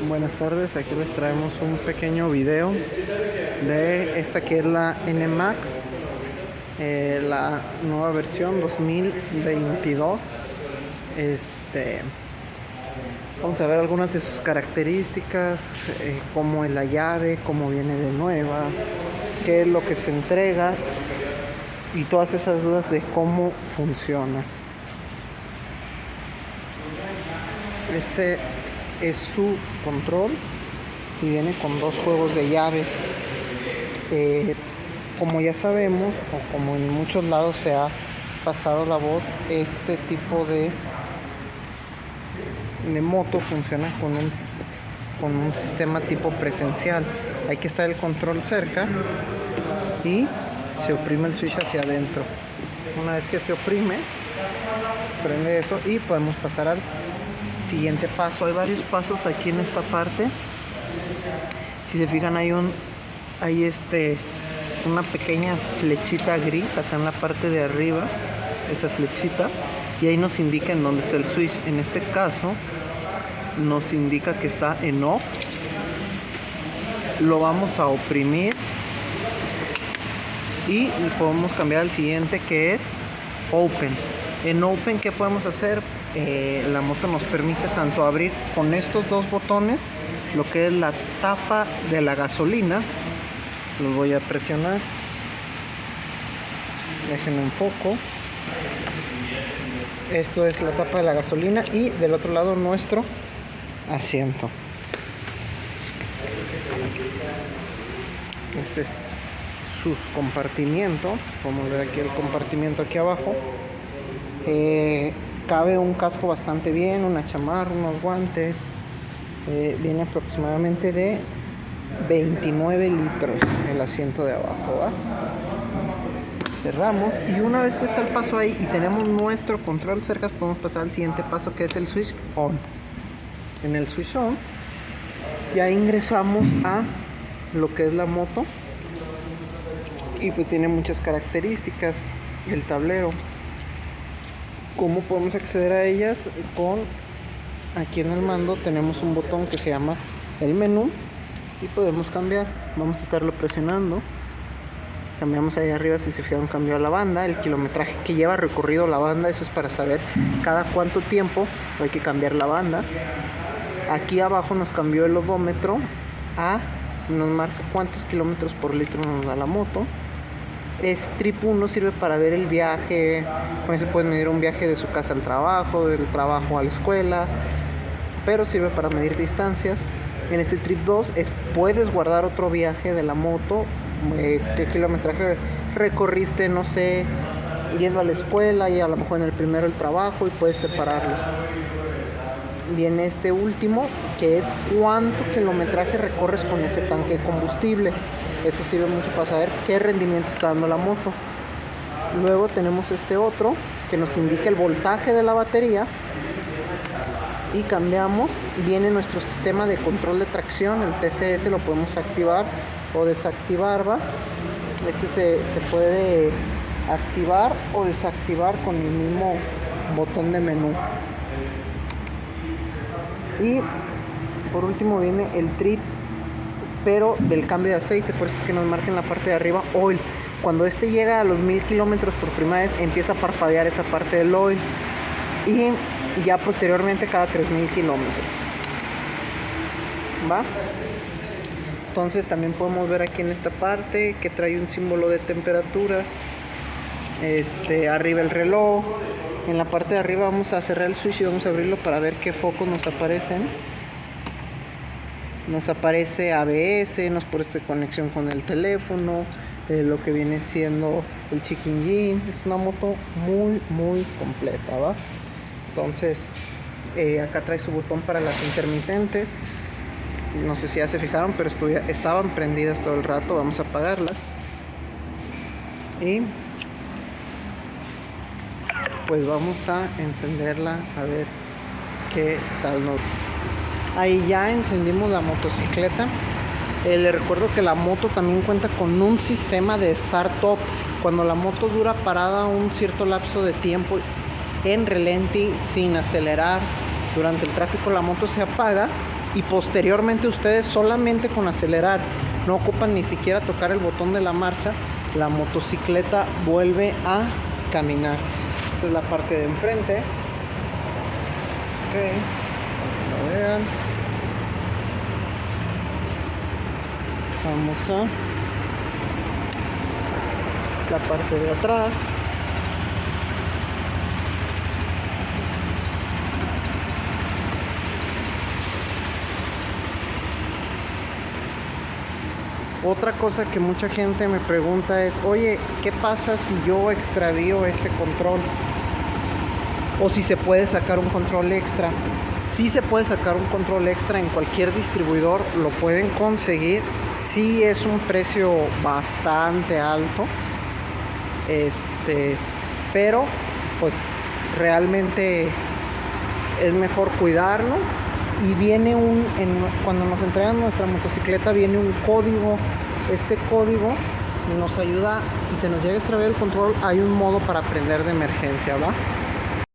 Buenas tardes, aquí les traemos un pequeño video de esta que es la NMAX, la nueva versión 2022. Vamos a ver algunas de sus características, cómo es la llave, cómo viene de nueva, qué es lo que se entrega y todas esas dudas de cómo funciona. Este es su control y viene con dos juegos de llaves. Como ya sabemos, o como en muchos lados se ha pasado la voz, este tipo de moto funciona con un sistema tipo presencial. Hay que estar el control cerca y se oprime el switch hacia adentro. Una vez que se oprime, prende eso y podemos pasar al siguiente paso. Hay varios pasos aquí en esta parte. Si se fijan, hay una pequeña flechita gris acá en la parte de arriba, esa flechita, y ahí nos indica en dónde está el switch. En este caso nos indica que está en off. Lo vamos a oprimir y podemos cambiar al siguiente, que es open. En open, ¿qué podemos hacer? La moto nos permite tanto abrir con estos dos botones lo que es la tapa de la gasolina. Los voy a presionar, déjenme en foco. Esto es la tapa de la gasolina y del otro lado nuestro asiento. Este es sus compartimientos. Podemos ver aquí el compartimiento aquí abajo. Cabe un casco bastante bien, una chamarra, unos guantes. Viene aproximadamente de 29 litros el asiento de abajo, ¿va? Cerramos y una vez que está el paso ahí y tenemos nuestro control cerca, podemos pasar al siguiente paso, que es el switch on. En el switch on ya ingresamos a lo que es la moto y pues tiene muchas características. El tablero, ¿cómo podemos acceder a ellas? Aquí en el mando tenemos un botón que se llama el menú y podemos cambiar. Vamos a estarlo presionando. Cambiamos ahí arriba, si se fijan, cambió la banda, el kilometraje que lleva recorrido la banda. Eso es para saber cada cuánto tiempo hay que cambiar la banda. Aquí abajo nos cambió el odómetro nos marca cuántos kilómetros por litro nos da la moto. Trip 1 sirve para ver el viaje. Con eso pueden medir un viaje de su casa al trabajo, del trabajo a la escuela, pero sirve para medir distancias. En este Trip 2 puedes guardar otro viaje de la moto, qué kilometraje recorriste, no sé, yendo a la escuela y a lo mejor en el primero el trabajo, y puedes separarlos. Viene este último, que es cuánto kilometraje recorres con ese tanque de combustible. Eso sirve mucho para saber qué rendimiento está dando la moto. Luego tenemos este otro que nos indica el voltaje de la batería. Y cambiamos, viene nuestro sistema de control de tracción, el TCS. Lo podemos activar o desactivar, ¿va? Se puede activar o desactivar con el mismo botón de menú. Y por último viene el trip, pero del cambio de aceite. Por eso es que nos marca en la parte de arriba oil. Cuando llega a los 1000 kilómetros por primera vez, empieza a parpadear esa parte del oil, y ya posteriormente cada 3000 kilómetros, ¿va? Entonces también podemos ver aquí en esta parte que trae un símbolo de temperatura. Arriba el reloj. En la parte de arriba vamos a cerrar el switch y vamos a abrirlo para ver qué focos nos aparecen. Nos aparece ABS, nos aparece conexión con el teléfono, lo que viene siendo el check engine. Es una moto muy completa, ¿va? Entonces acá trae su botón para las intermitentes. No sé si ya se fijaron, pero estaban prendidas todo el rato. Vamos a apagarlas y pues vamos a encenderla a ver qué tal nos... Ahí ya encendimos la motocicleta. Les recuerdo que la moto también cuenta con un sistema de start-up. Cuando la moto dura parada un cierto lapso de tiempo en relenti, sin acelerar, durante el tráfico, la moto se apaga y posteriormente ustedes solamente con acelerar, no ocupan ni siquiera tocar el botón de la marcha, la motocicleta vuelve a caminar. Esta es la parte de enfrente. Ok, para que lo vean. Vamos a la parte de atrás. Otra cosa que mucha gente me pregunta es, oye, ¿qué pasa si yo extravío este control? O si se puede sacar un control extra. Sí se puede sacar un control extra en cualquier distribuidor, lo pueden conseguir. Sí es un precio bastante alto. Pero pues realmente es mejor cuidarlo. Y viene cuando nos entregan nuestra motocicleta viene un código. Este código nos ayuda, si se nos llega a extraviar el control, hay un modo para prender de emergencia, ¿va?